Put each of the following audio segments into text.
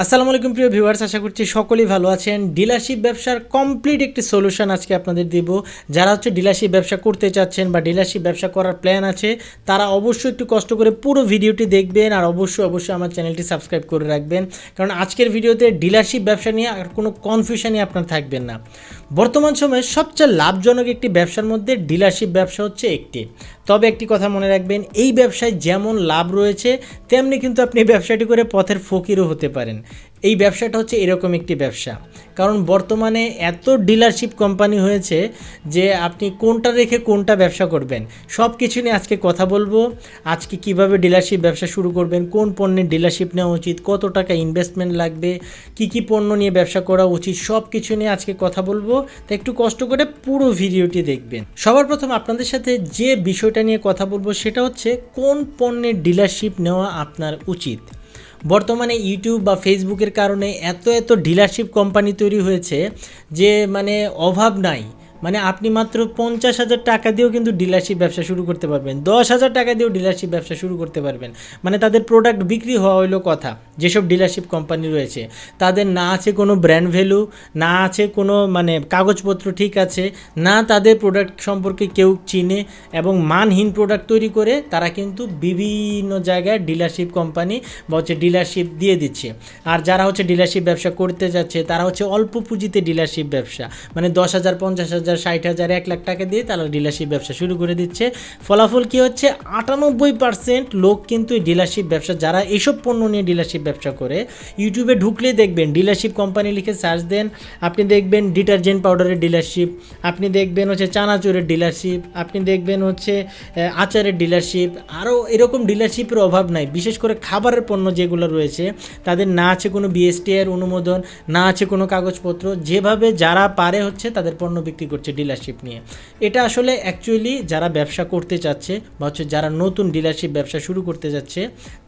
আসসালামু আলাইকুম প্রিয় ভিউয়ার্স, আশা করছি সকলেই ভালো আছেন। ডিলারশিপ ব্যবসার কমপ্লিট একটি সলিউশন আজকে আপনাদের দেব। যারা ডিলারশিপ ব্যবসা করতে চাচ্ছেন বা ডিলারশিপ ব্যবসা করার প্ল্যান আছে, তারা অবশ্যই একটু কষ্ট করে পুরো ভিডিওটি দেখবেন আর অবশ্যই আমার চ্যানেলটি সাবস্ক্রাইব করে রাখবেন, কারণ আজকের ভিডিওতে ডিলারশিপ ব্যবসা নিয়ে আর কোনো কনফিউশনই আপনার থাকবেন না। বর্তমান সময়ে সবচেয়ে লাভজনক একটি ব্যবসার মধ্যে ডিলারশিপ ব্যবসা হচ্ছে একটি। তবে একটি কথা মনে রাখবেন, এই ব্যবসায় যেমন লাভ রয়েছে তেমনি কিন্তু আপনি ব্যবসাটি করে পথের ফকিরও হতে পারেন। এই ব্যবসাটা হচ্ছে এরকম একটি ব্যবসা, কারণ বর্তমানে এত ডিলারশিপ কোম্পানি হয়েছে যে আপনি কোনটা রেখে কোনটা ব্যবসা করবেন সব কিছু নিয়ে আজকে কথা বলবো। আজকে কিভাবে ডিলারশিপ ব্যবসা শুরু করবেন, কোন পণ্যের ডিলারশিপ নেওয়া উচিত, কত টাকা ইনভেস্টমেন্ট লাগবে, কি পণ্য নিয়ে ব্যবসা করা উচিত, সব কিছু নিয়ে আজকে কথা বলবো। তো একটু কষ্ট করে পুরো ভিডিওটি দেখবেন। সবার প্রথম আপনাদের সাথে যে বিষয়টা নিয়ে কথা বলবো সেটা হচ্ছে কোন পণ্যের ডিলারশিপ নেওয়া আপনার উচিত। বর্তমানে ইউটিউব বা ফেসবুকের কারণে এত ডিলারশিপ কোম্পানি তৈরি হয়েছে যে অভাব নাই। আপনি মাত্র 50,000 টাকা দিয়েও কিন্তু ডিলারশিপ ব্যবসা শুরু করতে পারবেন, 10,000 টাকা দিয়েও ডিলারশিপ ব্যবসা শুরু করতে পারবেন। তাদের প্রোডাক্ট বিক্রি হওয়া হইলো কথা। যেসব ডিলারশিপ কোম্পানি রয়েছে তাদের না আছে কোনো ব্র্যান্ড ভ্যালু, না আছে কোনো কাগজপত্র ঠিক আছে, না তাদের প্রোডাক্ট সম্পর্কে কেউ চিনে, এবং মানহীন প্রোডাক্ট তৈরি করে তারা কিন্তু বিভিন্ন জায়গায় ডিলারশিপ কোম্পানি বা ডিলারশিপ দিয়ে দিচ্ছে। আর যারা ডিলারশিপ ব্যবসা করতে যাচ্ছে তারা অল্প পুঁজিতে ডিলারশিপ ব্যবসা 10,000, 50,000, 60,000, 1 লাখ টাকা দিয়ে তারা ডিলারশিপ ব্যবসা শুরু করে দিচ্ছে। ফলাফল কী হচ্ছে, 98% লোক কিন্তু এই ডিলারশিপ ব্যবসা, যারা এইসব পণ্য নিয়ে ডিলারশিপ ব্যবসা করে, ইউটিউবে ঢুকলে দেখবেন ডিলারশিপ কোম্পানি লিখে সার্চ দেন, আপনি দেখবেন ডিটারজেন্ট পাউডারের ডিলারশিপ, আপনি দেখবেন চানাচুরের ডিলারশিপ, আপনি দেখবেন আচারের ডিলারশিপ, আরও এরকম ডিলারশিপের অভাব নাই। বিশেষ করে খাবারের পণ্য যেগুলো রয়েছে তাদের না আছে কোনো বিএসটিআই অনুমোদন, না আছে কোনো কাগজপত্র, যেভাবে যারা পারে তাদের পণ্য বিক্রি করছে ডিলারশিপ নিয়ে। এটা আসলে অ্যাকচুয়ালি যারা ব্যবসা করতে চাচ্ছে বা যারা নতুন ডিলারশিপ ব্যবসা শুরু করতে যাচ্ছে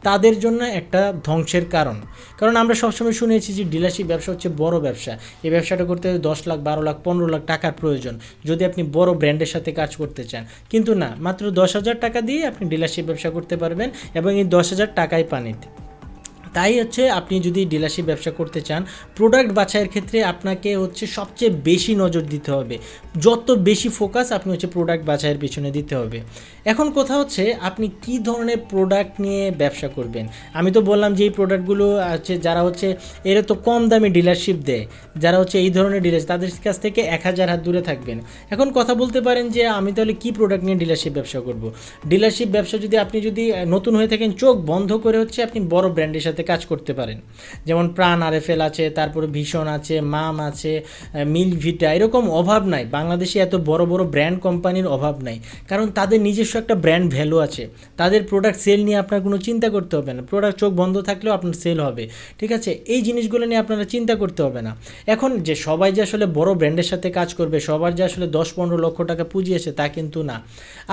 তাদের জন্য একটা ধ্বংসের কারণ। কারণ আমরা সবসময় শুনেছি যে ডিলারশিপ ব্যবসা হচ্ছে বড় ব্যবসা। এই ব্যবসাটা করতে 10 লাখ, 12 লাখ, 15 লাখ টাকার প্রয়োজন যদি আপনি বড় ব্র্যান্ডের সাথে কাজ করতে চান। কিন্তু না, মাত্র 10,000 টাকা দিয়ে আপনি ডিলারশিপ ব্যবসা করতে পারবেন, এবং এই 10,000 টাকাই পানিতে। তাই আপনি যদি ডিলারশিপ ব্যবসা করতে চান, প্রোডাক্ট বাছাইয়ের ক্ষেত্রে আপনাকে সবচেয়ে বেশি নজর দিতে হবে। যত বেশি ফোকাস আপনি প্রোডাক্ট বাছাইয়ের পিছনে দিতে হবে। এখন কথা আপনি কি ধরনের প্রোডাক্ট নিয়ে ব্যবসা করবেন। আমি তো বললাম যে এই প্রোডাক্টগুলো যারা এরা তো কম দামে ডিলারশিপ দেয়, যারা এই ধরনের ডিলার তাদের কাছ থেকে 1,000 হাত দূরে থাকবেন। এখন কথা বলতে পারেন যে আমি তাহলে কি প্রোডাক্ট নিয়ে ডিলারশিপ ব্যবসা করব। ডিলারশিপ ব্যবসা আপনি যদি নতুন হয়ে থাকেন, চোখ বন্ধ করে আপনি বড় ব্র্যান্ডের সাথে কাজ করতে পারেন। যেমন প্রাণ আরএফএল আছে, তারপরে ভীষণ আছে, মাম আছে, মিল্কভিটা, এরকম অভাব নাই। বাংলাদেশে এত বড় বড় ব্র্যান্ড কোম্পানির অভাব নাই, কারণ তাদের নিজস্ব একটা ব্র্যান্ড ভ্যালু আছে। তাদের প্রোডাক্ট সেল নিয়ে আপনার কোনো চিন্তা করতে হবে না। প্রোডাক্ট চোখ বন্ধ থাকলেও আপনার সেল হবে, ঠিক আছে। এই জিনিসগুলো নিয়ে আপনারা চিন্তা করতে হবে না। এখন যে সবাই যে বড় ব্র্যান্ডের সাথে কাজ করবে, সবার যে 10-15 লক্ষ টাকা পুঁজি আছে তা কিন্তু না।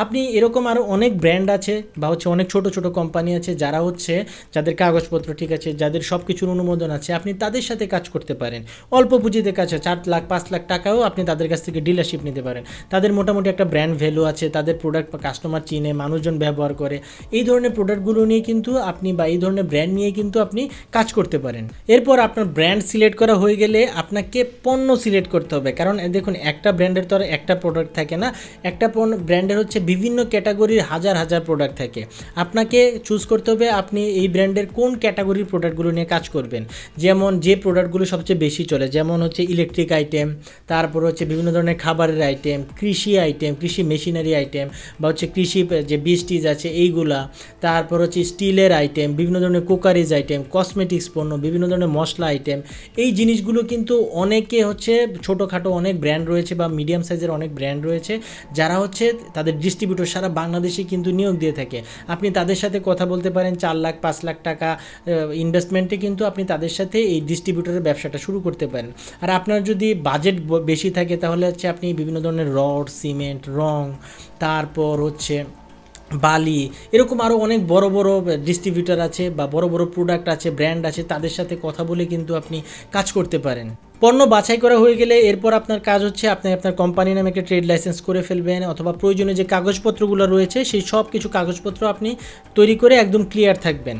আপনি এরকম আরও অনেক ব্র্যান্ড আছে বা অনেক ছোট ছোট কোম্পানি আছে যারা যাদের কাগজপত্র ঠিক আছে, যাদের সব কিছুর অনুমোদন আছে, আপনি তাদের সাথে কাজ করতে পারেন। অল্প পুঁজিতে কাজ, 4 লাখ 5 লাখ টাকাও আপনি তাদের কাছ থেকে ডিলারশিপ নিতে পারেন। তাদের মোটামুটি একটা ব্র্যান্ড ভ্যালু আছে, তাদের প্রোডাক্ট কাস্টমার চিনে, মানুষজন ব্যবহার করে। এই ধরনের প্রোডাক্টগুলো নিয়ে কিন্তু আপনি বা এই ধরনের ব্র্যান্ড নিয়ে কিন্তু আপনি কাজ করতে পারেন। এরপর আপনার ব্র্যান্ড সিলেক্ট করা হয়ে গেলে আপনাকে পণ্য সিলেক্ট করতে হবে, কারণ দেখুন একটা ব্র্যান্ডের তো আর একটা প্রোডাক্ট থাকে না। একটা ব্র্যান্ডের বিভিন্ন ক্যাটাগরির হাজার হাজার প্রোডাক্ট থাকে। আপনাকে চুজ করতে হবে আপনি এই ব্র্যান্ডের কোন ক্যাটাগরির প্রোডাক্টগুলো নিয়ে কাজ করবেন। যেমন যে প্রোডাক্টগুলো সবচেয়ে বেশি চলে, যেমন ইলেকট্রিক আইটেম, তারপর বিভিন্ন ধরনের খাবারের আইটেম, কৃষি আইটেম, কৃষি মেশিনারি আইটেম, বা কৃষি যে বীজ আছে এইগুলা, তারপর স্টিলের আইটেম, বিভিন্ন ধরনের কুকারিজ আইটেম, কসমেটিক্স পণ্য, বিভিন্ন ধরনের মশলা আইটেম। এই জিনিসগুলো কিন্তু অনেকে ছোটোখাটো অনেক ব্র্যান্ড রয়েছে বা মিডিয়াম সাইজের অনেক ব্র্যান্ড রয়েছে যারা তাদের ডিস্ট্রিবিউটর সারা বাংলাদেশে কিন্তু নিয়োগ দিয়ে থাকে। আপনি তাদের সাথে কথা বলতে পারেন, 4 লাখ 5 লাখ টাকা ইনভেস্টমেন্টে কিন্তু আপনি তাদের সাথে এই ডিস্ট্রিবিউটরের ব্যবসাটা শুরু করতে পারেন। আর আপনার যদি বাজেট বেশি থাকে তাহলে আপনি বিভিন্ন ধরনের রড, সিমেন্ট, রং, তারপর বালি, এরকম আরও অনেক বড় বড় ডিস্ট্রিবিউটর আছে বা বড় বড় প্রোডাক্ট আছে, ব্র্যান্ড আছে, তাদের সাথে কথা বলে কিন্তু আপনি কাজ করতে পারেন। পণ্য বাছাই করা হয়ে গেলে এরপর আপনার কাজ হচ্ছে আপনি আপনার কোম্পানির নামে একটা ট্রেড লাইসেন্স করে ফেলবেন, অথবা প্রয়োজনীয় যে কাগজপত্রগুলো রয়েছে সেই সব কিছু কাগজপত্র আপনি তৈরি করে একদম ক্লিয়ার থাকবেন।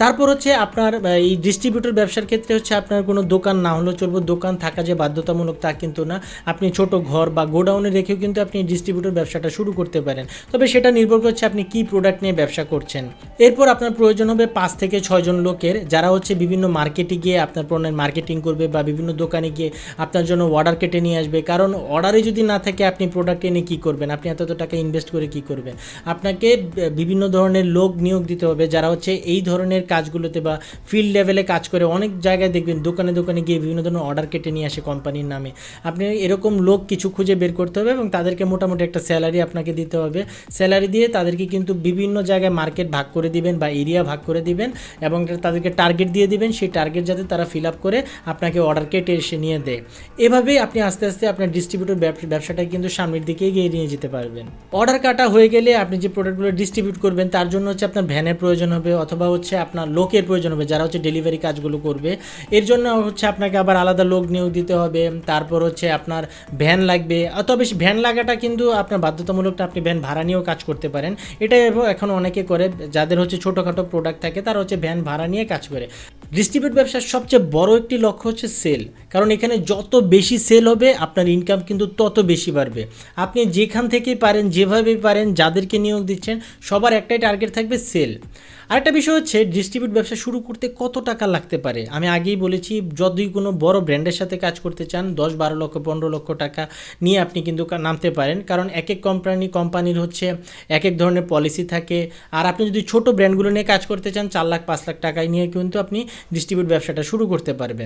তারপর হচ্ছে আপনার এই ডিস্ট্রিবিউটর ব্যবসার ক্ষেত্রে হচ্ছে আপনার কোনো দোকান না হলেও চলবে, দোকান থাকা যে বাধ্যতামূলক তা কিন্তু না, আপনি ছোট ঘর বা গোডাউনে রেখেও কিন্তু আপনি ডিস্ট্রিবিউটর ব্যবসাটা শুরু করতে পারেন। তবে সেটা নির্ভর করছে আপনি কি প্রোডাক্ট নিয়ে ব্যবসা করছেন। এরপর আপনার প্রয়োজন হবে 5 থেকে 6 জন লোকের, যারা হচ্ছে বিভিন্ন মার্কেটে গিয়ে আপনার পণ্যের মার্কেটিং করবে বা বিভিন্ন দোকানে গিয়ে আপনার জন্য অর্ডার কেটে নিয়ে আসবে। কারণ অর্ডারে যদি না থাকে আপনি প্রোডাক্ট এনে কী করবেন, আপনি এত টাকা ইনভেস্ট করে কী করবেন। আপনাকে বিভিন্ন ধরনের লোক নিয়োগ দিতে হবে যারা হচ্ছে এই ধরনের কাজগুলোতে বা ফিল্ড লেভেলে কাজ করে। অনেক জায়গায় দেখবেন দোকানে দোকানে গিয়ে বিভিন্ন ধরনের অর্ডার কেটে নিয়ে আসে কোম্পানির নামে। আপনি এরকম লোক কিছু খুঁজে বের করতে হবে এবং তাদেরকে মোটামুটি একটা স্যালারি আপনাকে দিতে হবে। স্যালারি দিয়ে তাদেরকে কিন্তু বিভিন্ন জায়গায় মার্কেট ভাগ করে দিবেন বা এরিয়া ভাগ করে দিবেন এবং তাদেরকে টার্গেট দিয়ে দিবেন। সেই টার্গেট যাতে তারা ফিল আপ করে আপনাকে অর্ডার কেটে এসে নিয়ে দেয়। এভাবেই আপনি আস্তে আস্তে আপনার ডিস্ট্রিবিউটর ব্যবসাটা কিন্তু সামনের দিকে এগিয়ে নিয়ে যেতে পারবেন। অর্ডার কাটা হয়ে গেলে আপনি যে প্রোডাক্টগুলো ডিস্ট্রিবিউট করবেন তার জন্য হচ্ছে আপনার ভ্যানের প্রয়োজন হবে, অথবা হচ্ছে আপনার লোকের প্রয়োজন হবে যারা হচ্ছে ডেলিভারি কাজগুলো করবে। এর জন্য হচ্ছে আপনাকে আবার আলাদা লোক নিয়োগ দিতে হবে। তারপর হচ্ছে আপনার ভ্যান লাগবে, তবে ভ্যান লাগাটা কিন্তু আপনার বাধ্যতামূলক, আপনি ভ্যান ভাড়া নিয়েও কাজ করতে পারেন। এটা এখন অনেকে করে, যাদের হচ্ছে ছোটোখাটো প্রোডাক্ট থাকে তারা হচ্ছে ভ্যান ভাড়া নিয়ে কাজ করে। ডিস্ট্রিবিউট ব্যবসার সবচেয়ে বড় একটি লক্ষ্য হচ্ছে সেল, কারণ এখানে যত বেশি সেল হবে আপনার ইনকাম কিন্তু তত বেশি বাড়বে। আপনি যেখান থেকেই পারেন, যেভাবেই পারেন, যাদেরকে নিয়োগ দিচ্ছেন সবার একটাই টার্গেট থাকবে সেল। আরেকটা বিষয় হচ্ছে ডিস্ট্রিবিউট ব্যবসা শুরু করতে কত টাকা লাগতে পারে। আমি আগেই বলেছি, যদি কোনো বড় ব্র্যান্ডের সাথে কাজ করতে চান 10-12 লক্ষ 15 লক্ষ টাকা নিয়ে আপনি কিন্তু নামতে পারেন, কারণ এক এক কোম্পানির হচ্ছে এক এক ধরনের পলিসি থাকে। আর আপনি যদি ছোট ব্র্যান্ডগুলো নিয়ে কাজ করতে চান 4 লাখ 5 লাখ টাকায় নিয়ে কিন্তু আপনি ডিস্ট্রিবিউট ব্যবসাটা শুরু করতে পারবেন।